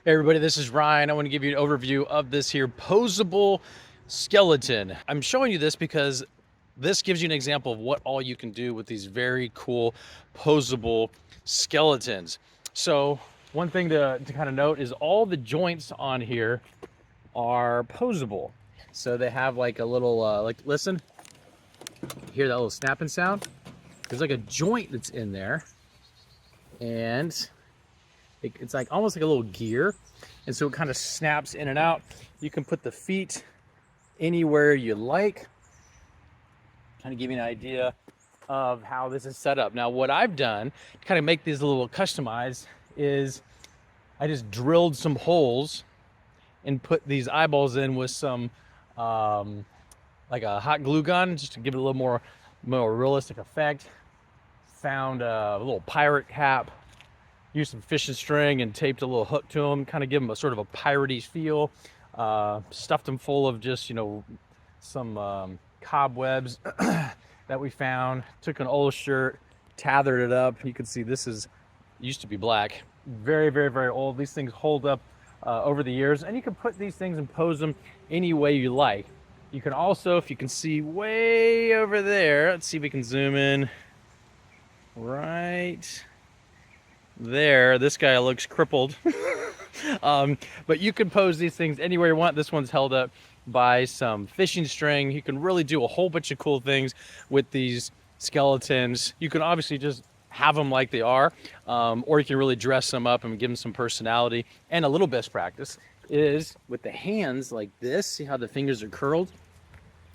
Hey everybody, this is Ryan. I want to give you an overview of this here posable skeleton. I'm showing you this because this gives you an example of what all you can do with these very cool posable skeletons. So one thing to kind of note is all the joints on here are posable. So they have like a little, listen, hear that little snapping sound? There's like a joint that's in there, and it's like almost like a little gear, and so it kind of snaps in and out. You can put the feet anywhere you like. Kind of give you an idea of how this is set up. Now what I've done to kind of make these a little customized is I just drilled some holes and put these eyeballs in with some like a hot glue gun, just to give it a little more realistic effect. Found a little pirate cap, used some fishing string and taped a little hook to them, kind of give them a sort of a piratey feel. Stuffed them full of just, some cobwebs that we found. Took an old shirt, tethered it up. You can see this used to be black. Very, very, very old. These things hold up over the years, and you can put these things and pose them any way you like. You can also, if you can see way over there, let's see if we can zoom in right there. This guy looks crippled. But you can pose these things anywhere you want. This one's held up by some fishing string. You can really do a whole bunch of cool things with these skeletons. You can obviously just have them like they are, or you can really dress them up and give them some personality. And a little best practice is with the hands like this. See how the fingers are curled?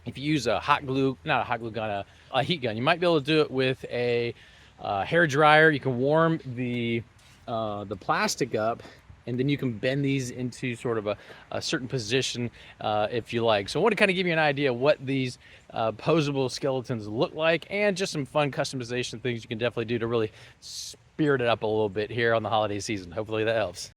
If you use a hot glue, not a hot glue gun, a heat gun, you might be able to do it with a hair dryer. You can warm the plastic up, and then you can bend these into sort of a certain position if you like. So I want to kind of give you an idea of what these posable skeletons look like, and just some fun customization things you can definitely do to really spirit it up a little bit here on the holiday season. Hopefully that helps.